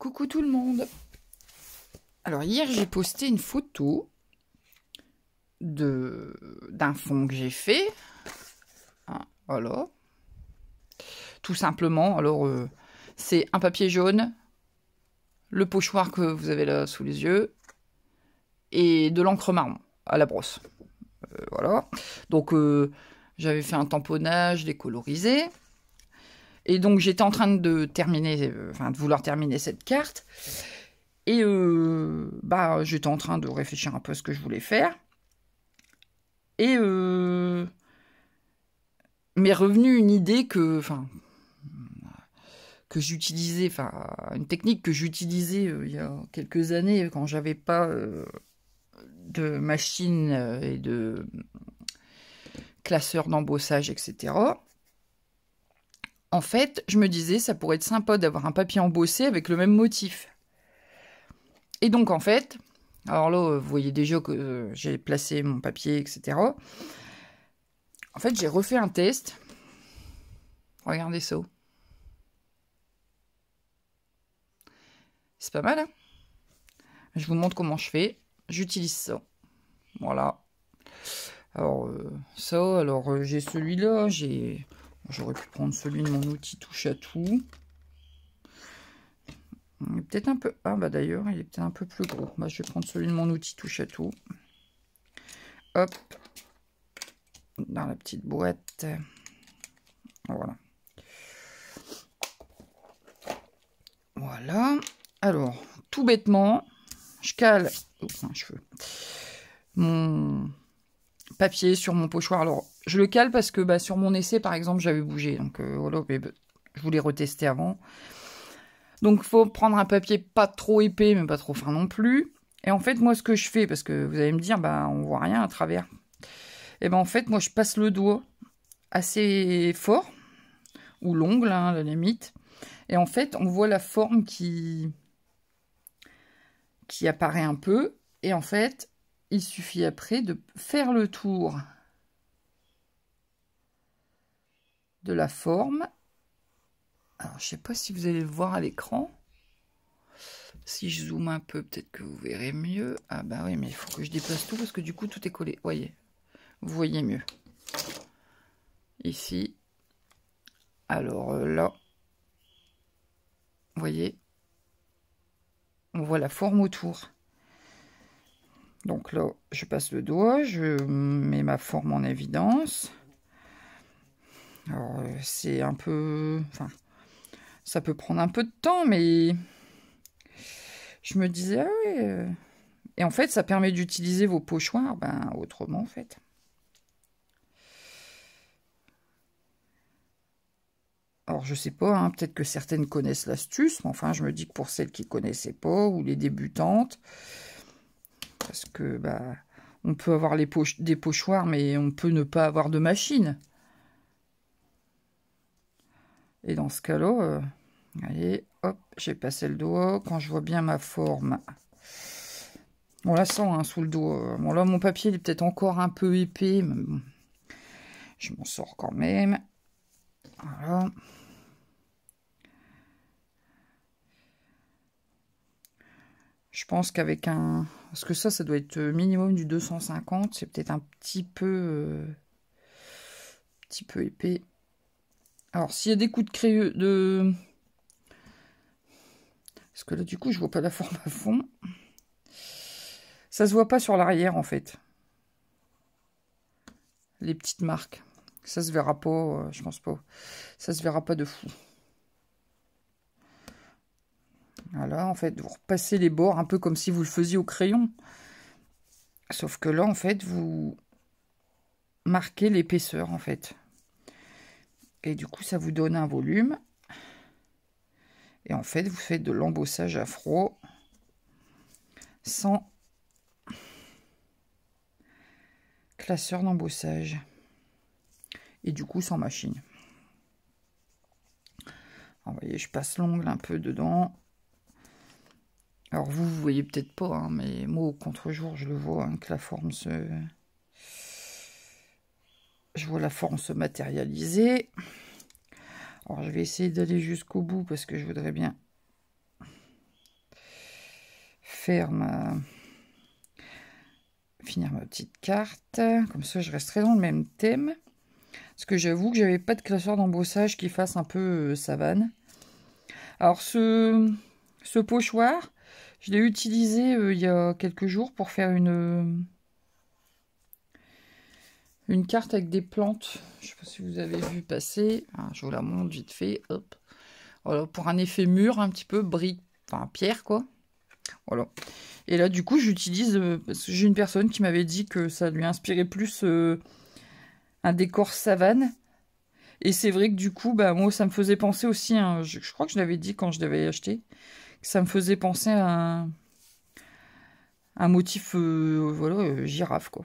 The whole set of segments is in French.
Coucou tout le monde. Alors hier j'ai posté une photo d'un fond que j'ai fait. Voilà. Tout simplement. Alors c'est un papier jaune, le pochoir que vous avez là sous les yeux et de l'encre marron à la brosse. Voilà. Donc j'avais fait un tamponnage décolorisé. Et donc j'étais en train de terminer, de vouloir terminer cette carte. Et j'étais en train de réfléchir un peu à ce que je voulais faire. Et m'est revenue une idée que j'utilisais, une technique que j'utilisais il y a quelques années quand j'avais pas de machine et de classeur d'embossage, etc. En fait, je me disais, ça pourrait être sympa d'avoir un papier embossé avec le même motif. Et donc, en fait, alors là, vous voyez déjà que j'ai placé mon papier, etc. En fait, j'ai refait un test. Regardez ça. C'est pas mal, hein? Je vous montre comment je fais. J'utilise ça. Voilà. Alors, j'ai celui-là. J'aurais pu prendre celui de mon outil touche à tout. Il est peut-être un peu... d'ailleurs, il est peut-être un peu plus gros. Je vais prendre celui de mon outil touche à tout. Hop. Dans la petite boîte. Voilà. Voilà. Alors, tout bêtement, je cale mon papier sur mon pochoir. Alors, je le cale parce que sur mon essai, par exemple, j'avais bougé. Donc, voilà, je voulais retester avant. Donc, il faut prendre un papier pas trop épais, mais pas trop fin non plus. Et en fait, moi, ce que je fais, parce que vous allez me dire, on voit rien à travers. Et en fait, moi, je passe le doigt assez fort, ou l'ongle, à la limite. Et en fait, on voit la forme qui apparaît un peu. Et en fait, il suffit après de faire le tour de la forme. Alors, je sais pas si vous allez le voir à l'écran. Si je zoome un peu, peut-être que vous verrez mieux. Ah oui, mais il faut que je déplace tout parce que du coup, tout est collé. Voyez, vous voyez mieux. Ici. Alors là, vous voyez, on voit la forme autour. Donc là, je passe le doigt, je mets ma forme en évidence. Alors, c'est un peu... ça peut prendre un peu de temps, mais... je me disais, ah oui... Et en fait, ça permet d'utiliser vos pochoirs, autrement, en fait. Alors, je sais pas, hein, peut-être que certaines connaissent l'astuce, mais enfin, je me dis que pour celles qui connaissaient pas, ou les débutantes... parce que, on peut avoir des pochoirs, mais on peut ne pas avoir de machine. Et dans ce cas-là, allez, hop, j'ai passé le doigt. Quand je vois bien ma forme, on la sent sous le doigt. Bon, là, mon papier, il est peut-être encore un peu épais, mais bon, je m'en sors quand même. Voilà. Je pense qu'avec un... parce que ça doit être minimum du 250. C'est peut-être un petit peu épais. Alors, s'il y a des coups de crayon... parce que là, du coup, je vois pas la forme à fond. Ça se voit pas sur l'arrière, en fait. Les petites marques. Ça se verra pas, je pense pas. Ça se verra pas de fou. Voilà, en fait, vous repassez les bords un peu comme si vous le faisiez au crayon. Sauf que là, en fait, vous marquez l'épaisseur, en fait. Et du coup, ça vous donne un volume. Et en fait, vous faites de l'embossage à froid sans classeur d'embossage. Et du coup, sans machine. Alors, vous voyez, je passe l'ongle un peu dedans. Alors, vous voyez peut-être pas, mais moi, au contre-jour, je le vois, que la forme se... je vois la forme se matérialiser. Alors, je vais essayer d'aller jusqu'au bout parce que je voudrais bien faire finir ma petite carte. Comme ça, je resterai dans le même thème. Parce que j'avoue que j'avais pas de classeur d'embossage qui fasse un peu savane. Alors, ce pochoir, je l'ai utilisé il y a quelques jours pour faire une carte avec des plantes. Je ne sais pas si vous avez vu passer. Ah, je vous la montre vite fait. Hop. Voilà, pour un effet mur, un petit peu brique, enfin pierre quoi. Voilà. Et là, du coup, j'utilise parce que j'ai une personne qui m'avait dit que ça lui inspirait plus un décor savane. Et c'est vrai que du coup, bah moi, ça me faisait penser aussi. Hein, je crois que je l'avais dit quand je l'avais acheté, que ça me faisait penser à un motif, voilà, girafe quoi.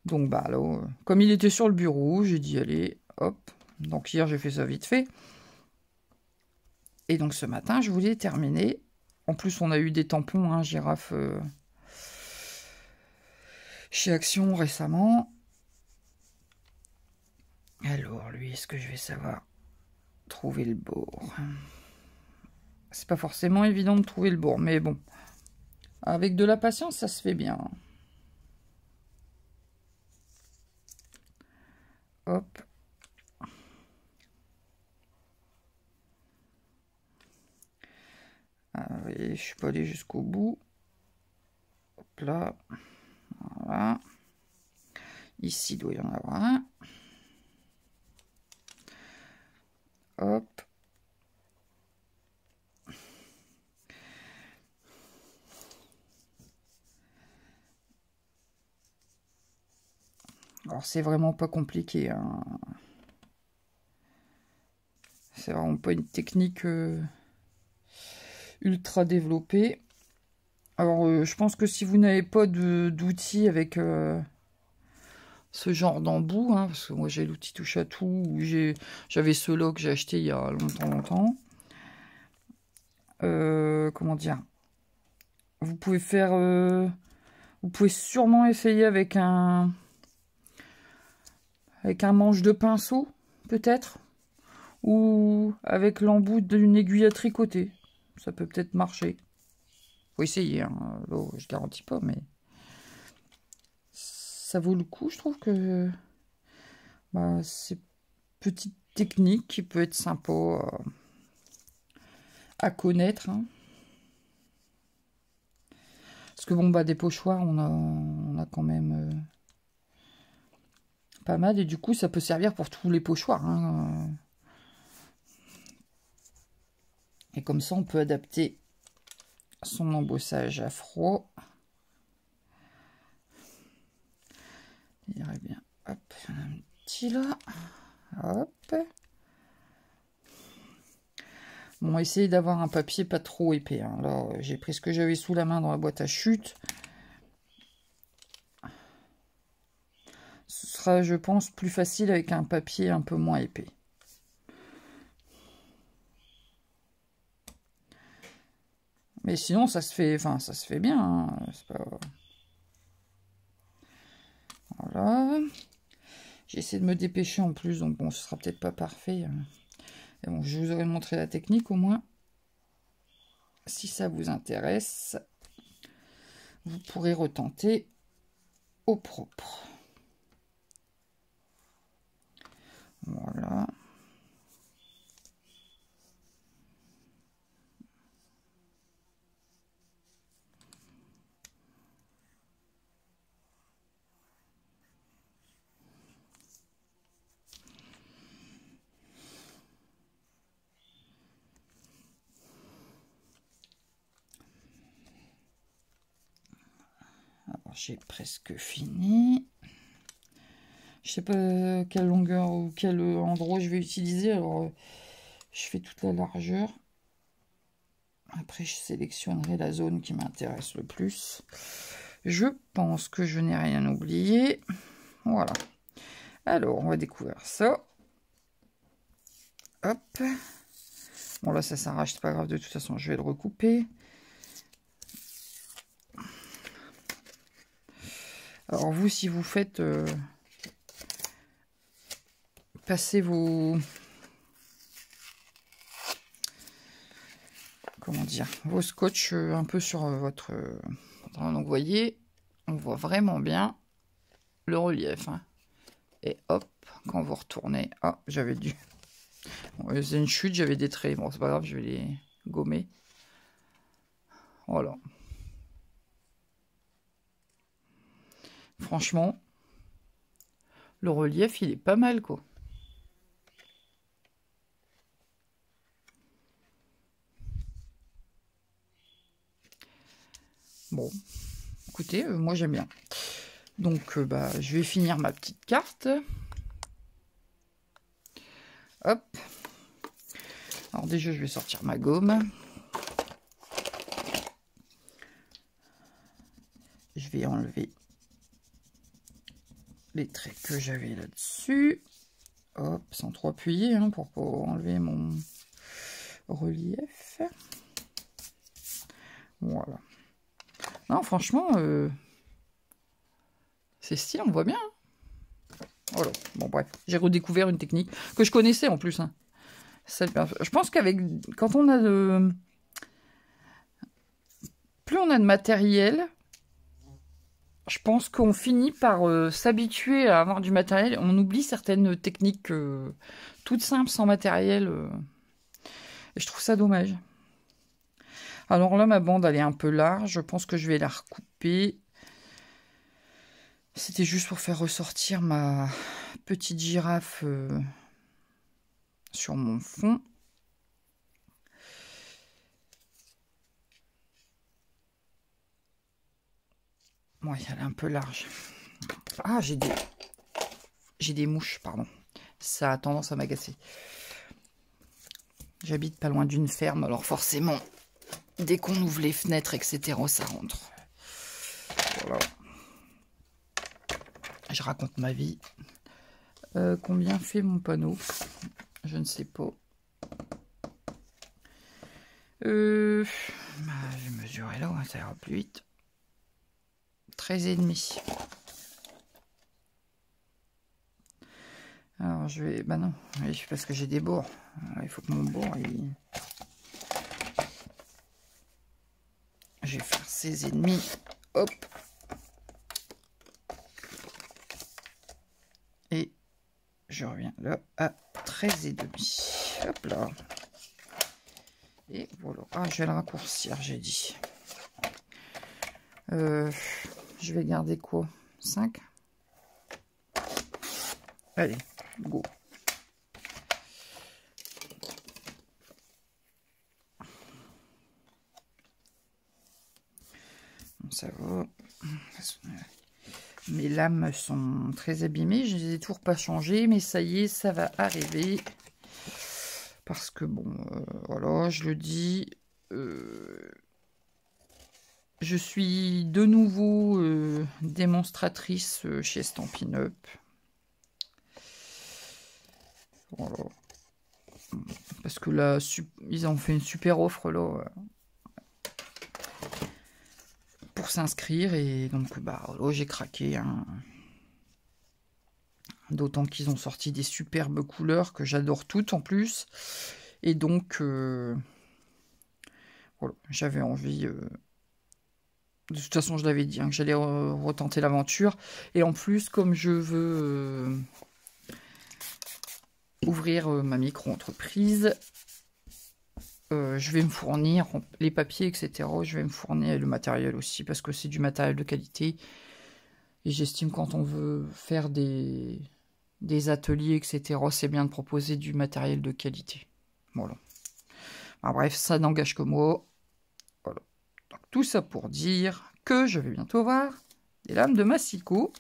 Donc bah là, comme il était sur le bureau, j'ai dit allez, hop. Donc hier, j'ai fait ça vite fait. Et donc ce matin, je voulais terminer. En plus, on a eu des tampons, hein, girafe, chez Action récemment. Alors, lui, est-ce que je vais savoir trouver le bord? C'est pas forcément évident de trouver le bord, mais bon. Avec de la patience, ça se fait bien. Hop. Ah oui, je suis pas allé jusqu'au bout. Hop là. Voilà. Ici, il doit y en avoir un. Hop. Alors, c'est vraiment pas compliqué. Hein. C'est vraiment pas une technique ultra développée. Alors, je pense que si vous n'avez pas d'outils avec ce genre d'embout, hein, parce que moi j'ai l'outil touche à tout, ou j'avais ceux-là que j'ai acheté il y a longtemps. Comment dire? Vous pouvez faire... vous pouvez sûrement essayer avec un manche de pinceau, peut-être. Ou avec l'embout d'une aiguille à tricoter. Ça peut peut-être marcher. Faut essayer, hein. Là, je garantis pas, mais... ça vaut le coup, je trouve que... bah, c'est petite technique qui peut être sympa à connaître. Hein. Parce que bon, bah, des pochoirs, on a quand même pas mal. Et du coup, ça peut servir pour tous les pochoirs. Hein. Et comme ça, on peut adapter son embossage à froid. Il irait bien. Hop, un petit là. Hop. Bon, essayez d'avoir un papier pas trop épais. Hein. Là, j'ai pris ce que j'avais sous la main dans la boîte à chute. Ce sera, je pense, plus facile avec un papier un peu moins épais. Mais sinon, ça se fait, enfin, ça se fait bien. Hein. Pas... Voilà. J'essaie de me dépêcher en plus, donc bon, ce sera peut-être pas parfait. Et bon, je vous aurais montré la technique au moins. Si ça vous intéresse, vous pourrez retenter au propre. Voilà. Alors, j'ai presque fini. Je sais pas quelle longueur ou quel endroit je vais utiliser. Alors, je fais toute la largeur. Après, je sélectionnerai la zone qui m'intéresse le plus. Je pense que je n'ai rien oublié. Voilà. Alors, on va découvrir ça. Hop. Bon, là, ça s'arrache, c'est pas grave. De toute façon, je vais le recouper. Alors, vous, si vous faites... passer vos... comment dire, vos scotch un peu sur votre... Donc, vous voyez, on voit vraiment bien le relief. Hein. Et hop, quand vous retournez... Ah, j'avais dû... Bon, c'est une chute, j'avais des traits. Bon, c'est pas grave, je vais les gommer. Voilà. Franchement, le relief, il est pas mal, quoi. Bon, écoutez, moi j'aime bien. Donc, bah, je vais finir ma petite carte. Hop. Alors déjà, je vais sortir ma gomme. Je vais enlever les traits que j'avais là-dessus. Hop, sans trop appuyer, hein, pour pas enlever mon relief. Voilà. Non, franchement, c'est stylé, on voit bien. Hein. Voilà. Bon, bref, j'ai redécouvert une technique que je connaissais en plus. Hein. Je pense quand on a de... Plus on a de matériel, je pense qu'on finit par s'habituer à avoir du matériel. On oublie certaines techniques toutes simples, sans matériel. Et je trouve ça dommage. Alors là, ma bande, elle est un peu large. Je pense que je vais la recouper. C'était juste pour faire ressortir ma petite girafe sur mon fond. Ouais, elle est un peu large. Ah, j'ai des mouches, pardon. Ça a tendance à m'agacer. J'habite pas loin d'une ferme, alors forcément, dès qu'on ouvre les fenêtres, etc., ça rentre. Voilà. Je raconte ma vie. Combien fait mon panneau? Je ne sais pas. Bah, je vais mesurer là, ça ira plus vite. 13,5. Alors je vais... Bah non, oui, parce que j'ai des bords. Il faut que mon bord... Je vais faire 16,5. Hop. Et je reviens là à 13,5. Hop là. Et voilà. Ah, je vais le raccourcir, j'ai dit. Je vais garder quoi? 5. Allez, go. Ça va. Mes lames sont très abîmées. Je les ai toujours pas changées, mais ça y est, ça va arriver. Parce que bon, voilà, je le dis. Je suis de nouveau démonstratrice chez Stampin' Up. Voilà. Parce que là, ils ont fait une super offre là pour s'inscrire. Et donc, bah, voilà, j'ai craqué. Hein. D'autant qu'ils ont sorti des superbes couleurs que j'adore toutes en plus. Et donc, voilà, j'avais envie... De toute façon, je l'avais dit, hein, que j'allais retenter l'aventure. Et en plus, comme je veux ouvrir ma micro-entreprise, je vais me fournir les papiers, etc. Je vais me fournir le matériel aussi, parce que c'est du matériel de qualité. Et j'estime quand on veut faire des ateliers, etc., c'est bien de proposer du matériel de qualité. Voilà. Enfin, bref, ça n'engage que moi. Voilà. Donc, tout ça pour dire que je vais bientôt voir des lames de massicot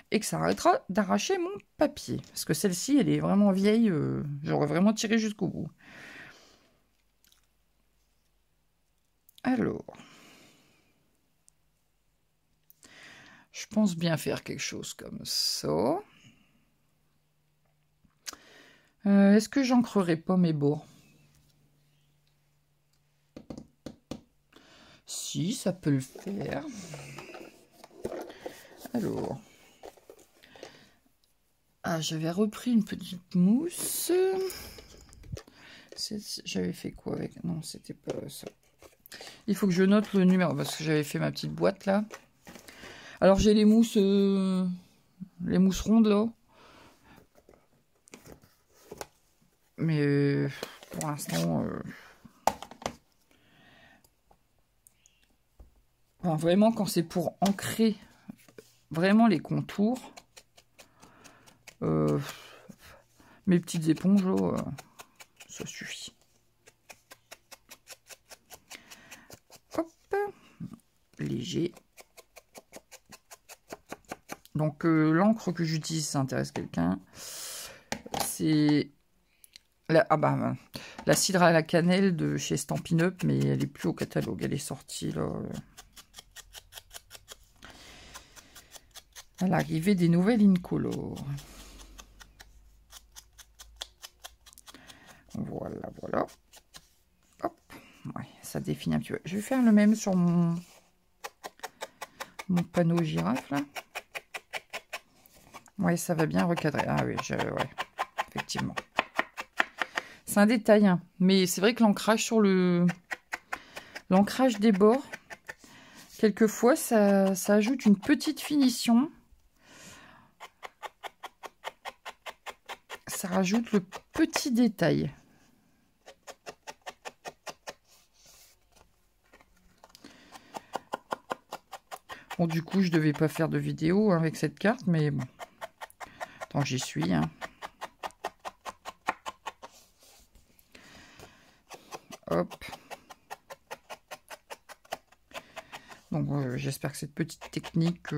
et que ça arrêtera d'arracher mon papier. Parce que celle-ci, elle est vraiment vieille. J'aurais vraiment tiré jusqu'au bout. Alors, je pense bien faire quelque chose comme ça. Est-ce que j'ancrerai pas mes bords? Si, ça peut le faire. Alors, j'avais repris une petite mousse. J'avais fait quoi avec? Non, c'était pas ça. Il faut que je note le numéro parce que j'avais fait ma petite boîte là. Alors j'ai les mousses rondes là. Mais pour l'instant, enfin, vraiment quand c'est pour ancrer vraiment les contours, mes petites éponges là, ça suffit. Hop, léger. Donc l'encre que j'utilise, ça intéresse quelqu'un. C'est la cidre à la cannelle de chez Stampin' Up, mais elle est plus au catalogue. Elle est sortie là. À l'arrivée des nouvelles Incolor. Voilà, voilà. Hop. Ouais, ça définit un petit peu. Je vais faire le même sur mon panneau girafe là. Ouais, ça va bien recadrer. Ah oui, ouais, effectivement. C'est un détail, hein. Mais c'est vrai que l'ancrage sur l'ancrage des bords, quelquefois, ça ajoute une petite finition. Ça rajoute le petit détail. Bon, du coup, je devais pas faire de vidéo avec cette carte, mais bon. Tant que j'y suis, hein. Hop. Donc, j'espère que cette petite technique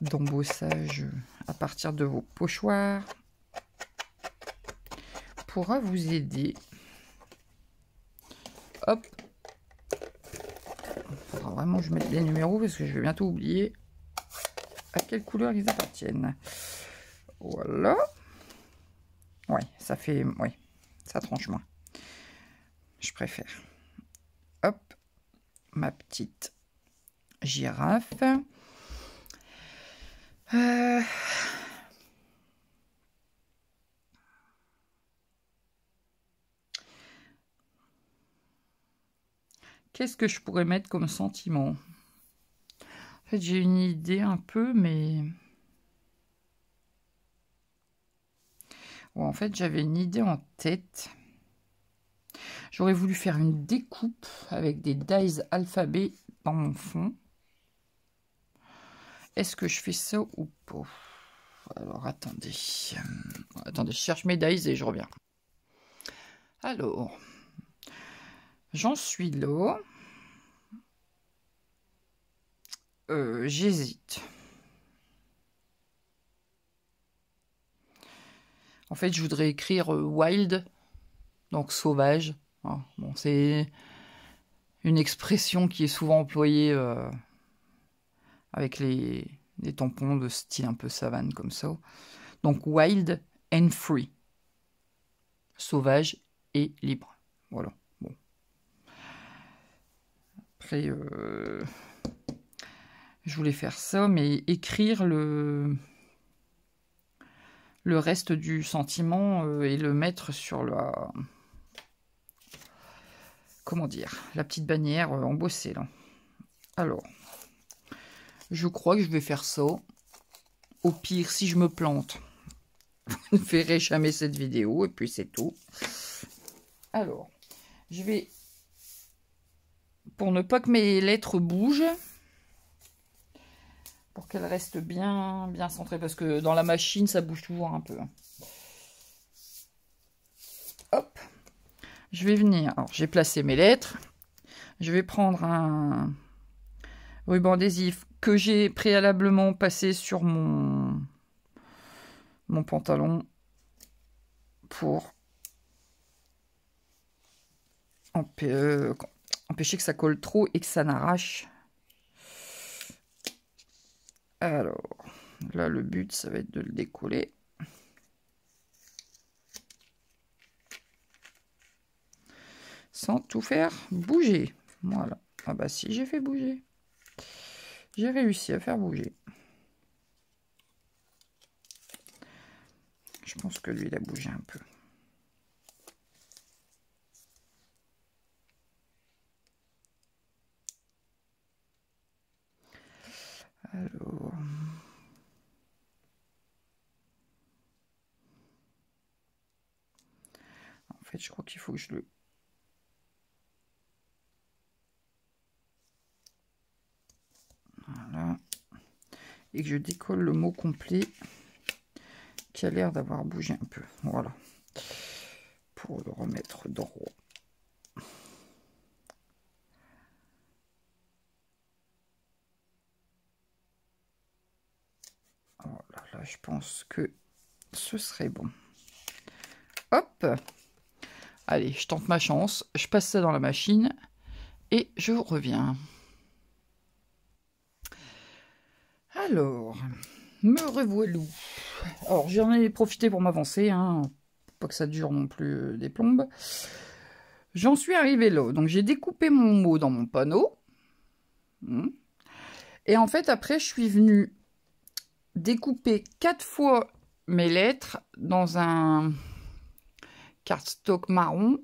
d'embossage à partir de vos pochoirs pourra vous aider. Hop. Il faudra vraiment que je mette les numéros parce que je vais bientôt oublier à quelle couleur ils appartiennent. Voilà. Ouais, ça fait... Ouais, ça tranche moins. Je préfère. Hop. Ma petite girafe. Qu'est-ce que je pourrais mettre comme sentiment? En fait, j'ai une idée un peu, mais... Bon, en fait, j'avais une idée en tête. J'aurais voulu faire une découpe avec des dies alphabet dans mon fond. Est-ce que je fais ça ou pas? Alors, attendez. Attendez, je cherche mes dies et je reviens. Alors, j'en suis là. J'hésite. En fait, je voudrais écrire wild, donc sauvage. Hein, bon, c'est une expression qui est souvent employée avec les tampons de style un peu savane comme ça. Donc wild and free. Sauvage et libre. Voilà. Bon. Après, je voulais faire ça, mais écrire le reste du sentiment et le mettre sur la... Comment dire? La petite bannière embossée, là. Alors, je crois que je vais faire ça. Au pire, si je me plante, vous ne verrez jamais cette vidéo, et puis c'est tout. Alors, je vais... Pour ne pas que mes lettres bougent, pour qu'elles restent bien centrées, parce que dans la machine, ça bouge toujours un peu. Hop, je vais venir, alors j'ai placé mes lettres, je vais prendre un ruban adhésif que j'ai préalablement passé sur mon pantalon pour empêcher que ça colle trop et que ça n'arrache. Alors, là, le but, ça va être de le décoller. Sans tout faire bouger. Voilà. Ah bah si, j'ai fait bouger. J'ai réussi à faire bouger. Je pense que lui, il a bougé un peu. fait, je crois qu'il faut que je le... Voilà. Et que je décolle le mot complet qui a l'air d'avoir bougé un peu. Voilà. Pour le remettre droit. Voilà, là, je pense que ce serait bon. Hop! Allez, je tente ma chance. Je passe ça dans la machine et je reviens. Alors, me revoilà. Alors, j'en ai profité pour m'avancer, hein, pas que ça dure non plus des plombes. J'en suis arrivée là. Donc, j'ai découpé mon mot dans mon panneau. Et en fait, après, je suis venue découper 4 fois mes lettres dans un cardstock marron.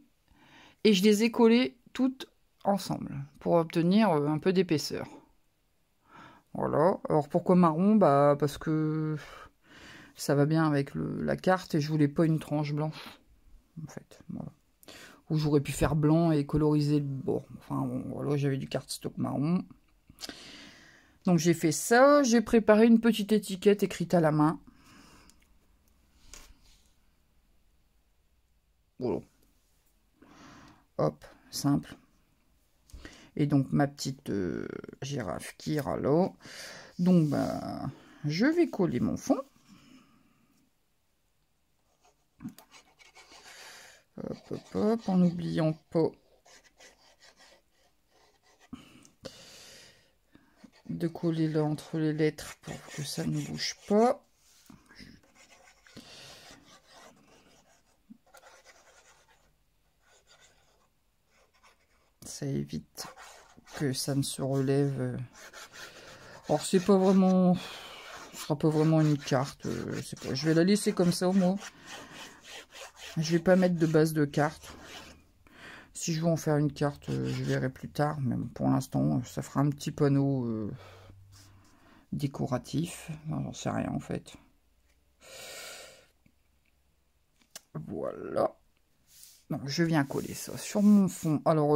Et je les ai collées toutes ensemble pour obtenir un peu d'épaisseur. Voilà. Alors, pourquoi marron? Bah, parce que... ça va bien avec la carte et je voulais pas une tranche blanche, en fait. Voilà. Ou j'aurais pu faire blanc et coloriser le bord. Enfin, bon, voilà, j'avais du cardstock marron. Donc j'ai fait ça. J'ai préparé une petite étiquette écrite à la main. Voilà. Hop, simple. Et donc ma petite girafe qui ira là. Donc, bah, je vais coller mon fond. Hop, hop, hop, en n'oubliant pas de coller là entre les lettres pour que ça ne bouge pas. Ça évite que ça ne se relève. Alors c'est pas vraiment, ce sera pas vraiment une carte. Je vais la laisser comme ça au moins. Je vais pas mettre de base de carte. Si je veux en faire une carte, je verrai plus tard. Mais pour l'instant, ça fera un petit panneau décoratif. J'en sais rien en fait. Voilà. Donc je viens coller ça sur mon fond. Alors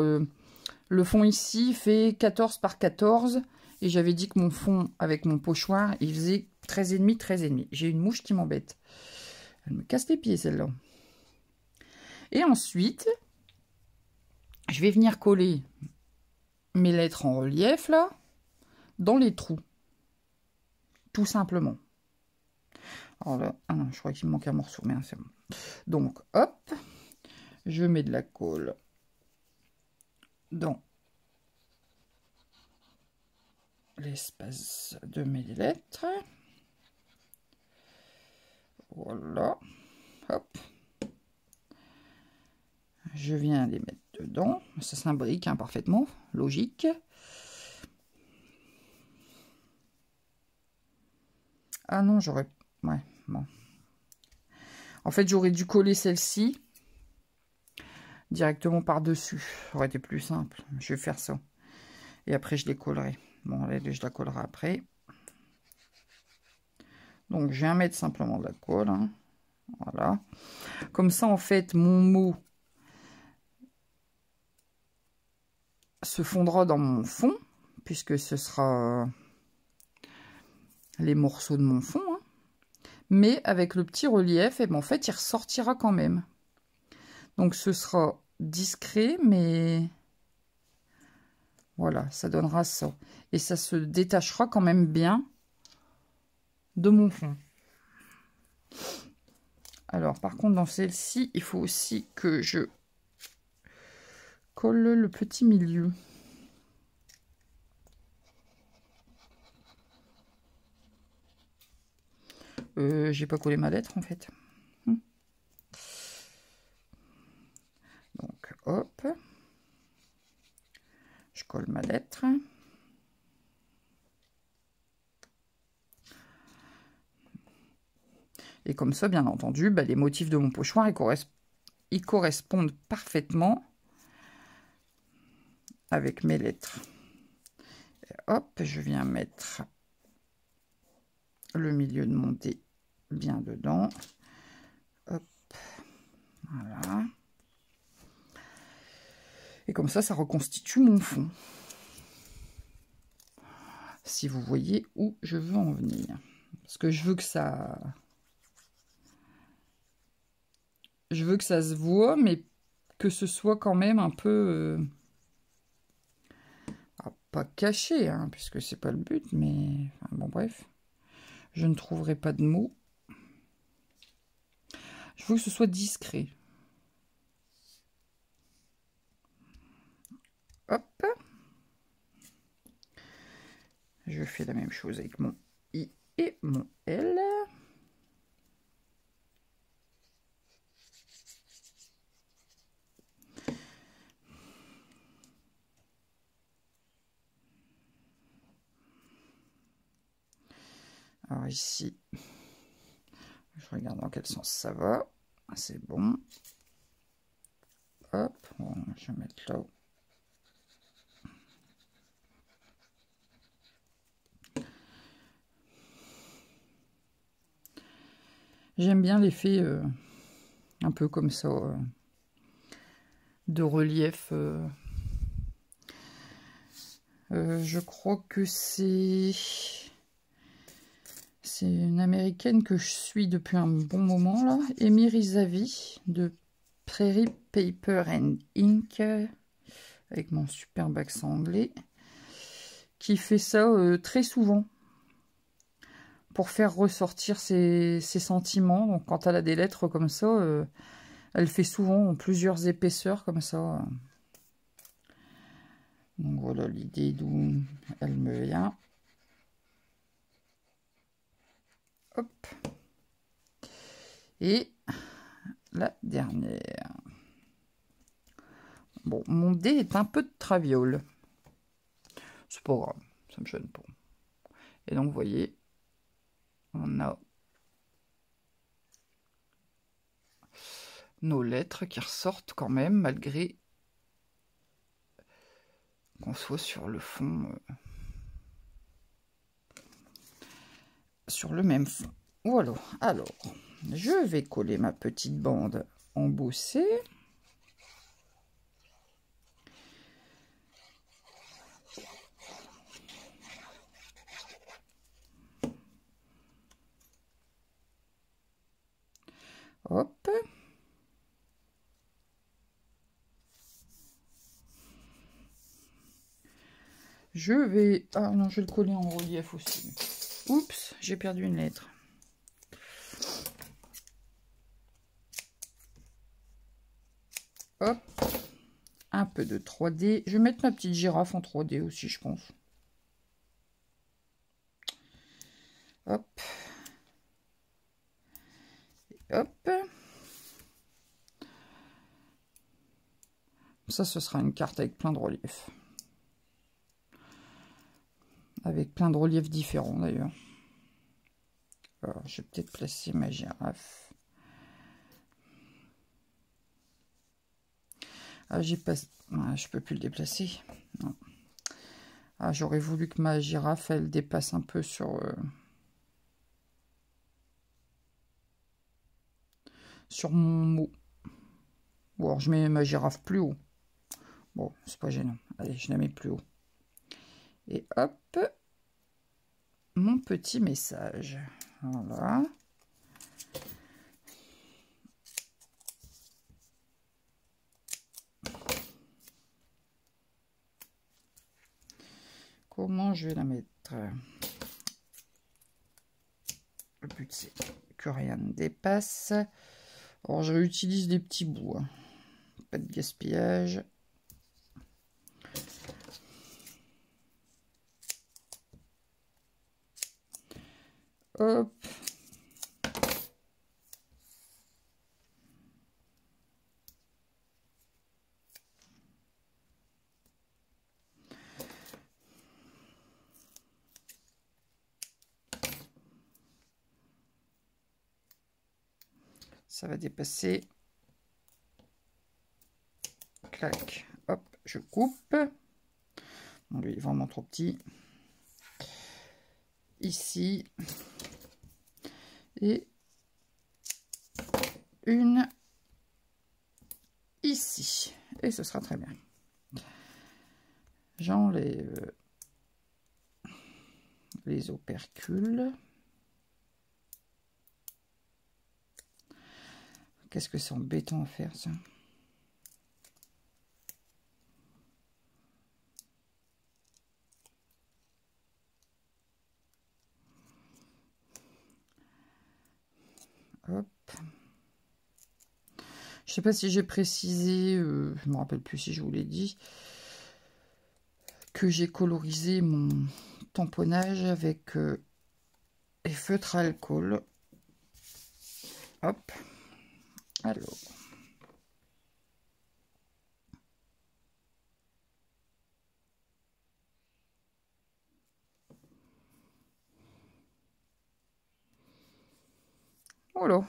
le fond ici fait 14 par 14. Et j'avais dit que mon fond avec mon pochoir, il faisait 13,5, 13,5. J'ai une mouche qui m'embête. Elle me casse les pieds celle-là. Et ensuite, je vais venir coller mes lettres en relief là, dans les trous. Tout simplement. Alors là, ah non, je crois qu'il me manque un morceau, mais c'est bon. Donc, hop, je mets de la colle dans l'espace de mes lettres. Voilà. Hop. Je viens les mettre dedans. Ça s'imbrique hein, parfaitement. Logique. Ah non, j'aurais... Ouais, bon. En fait, j'aurais dû coller celle-ci directement par-dessus. Ça aurait été plus simple. Je vais faire ça. Et après, je les collerai. Bon, là, je la collerai après. Donc, je viens mettre simplement de la colle. Hein. Voilà. Comme ça, en fait, mon mot se fondra dans mon fond, puisque ce sera les morceaux de mon fond. Hein. Mais avec le petit relief, et ben, en fait, il ressortira quand même. Donc, ce sera discret, mais... Voilà, ça donnera ça. Et ça se détachera quand même bien de mon fond. Alors, par contre, dans celle-ci, il faut aussi que je colle le petit milieu. J'ai pas collé ma lettre, en fait. Donc, hop. Je colle ma lettre. Et comme ça, bien entendu, bah, les motifs de mon pochoir, ils correspondent parfaitement avec mes lettres. Et hop, je viens mettre le milieu de mon dé bien dedans. Hop, voilà. Et comme ça reconstitue mon fond. Si vous voyez où je veux en venir. Parce que je veux que ça... Je veux que ça se voit, mais que ce soit quand même un peu... pas caché, hein, puisque c'est pas le but, mais... Enfin, bon, bref. Je ne trouverai pas de mots. Je veux que ce soit discret. Hop. Je fais la même chose avec mon I et mon L. Alors ici, je regarde dans quel sens ça va. C'est bon. Hop, bon, je vais mettre là. J'aime bien l'effet un peu comme ça de relief. Je crois que c'est une américaine que je suis depuis un bon moment là, Amy Rizavi de Prairie Paper and Ink, avec mon superbe accent anglais, qui fait ça très souvent pour faire ressortir ses sentiments. Donc quand elle a des lettres comme ça, elle fait souvent en plusieurs épaisseurs comme ça. Donc voilà l'idée d'où elle me vient. Hop. Et la dernière. Bon, mon dé est un peu de traviole. C'est pas grave, ça me gêne pas. Et donc, vous voyez, on a nos lettres qui ressortent quand même, malgré qu'on soit sur le fond, sur le même fond. Voilà, alors, je vais coller ma petite bande embossée. Hop. Je vais... Ah non, je vais le coller en relief aussi. Oups, j'ai perdu une lettre. Hop. Un peu de 3D. Je vais mettre ma petite girafe en 3D aussi, je pense. Hop. Et hop. Ça, ce sera une carte avec plein de reliefs. Avec plein de reliefs différents, d'ailleurs. Alors, je vais peut-être placer ma girafe. Ah, j'ai pas... Ah, je peux plus le déplacer. Non. Ah, j'aurais voulu que ma girafe, elle dépasse un peu sur... sur mon mot. Bon, alors je mets ma girafe plus haut. Bon, c'est pas gênant. Allez, je la mets plus haut. Et hop, mon petit message. Voilà. Comment je vais la mettre? Le but, c'est que rien ne dépasse. Alors, je réutilise des petits bouts. Hein. Pas de gaspillage. Hop. Ça va dépasser. Clac. Hop, je coupe. Bon, lui, il est vraiment trop petit. Ici. Et une ici. Et ce sera très bien. J'enlève les opercules. Qu'est-ce que c'est embêtant à faire, ça? Hop. Je sais pas si j'ai précisé, je me rappelle plus si je vous l'ai dit, que j'ai colorisé mon tamponnage avec les feutres à alcool. Hop. Alors. Voilà.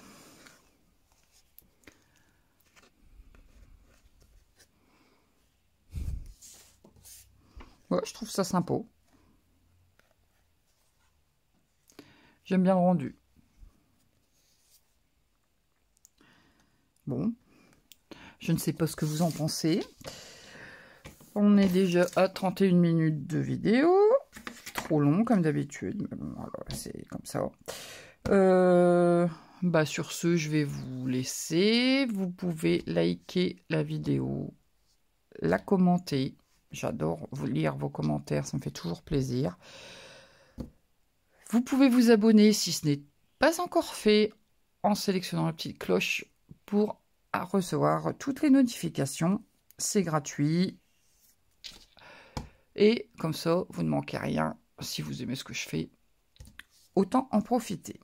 Ouais, je trouve ça sympa. J'aime bien le rendu. Bon. Je ne sais pas ce que vous en pensez. On est déjà à 31 minutes de vidéo. Trop long comme d'habitude. Mais bon, voilà, c'est comme ça. Bah sur ce, je vais vous laisser. Vous pouvez liker la vidéo, la commenter. J'adore vous lire vos commentaires, ça me fait toujours plaisir. Vous pouvez vous abonner si ce n'est pas encore fait en sélectionnant la petite cloche pour recevoir toutes les notifications. C'est gratuit. Et comme ça, vous ne manquez rien. Si vous aimez ce que je fais, autant en profiter.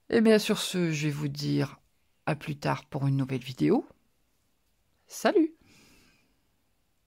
Et bien sur ce, je vais vous dire à plus tard pour une nouvelle vidéo. Salut!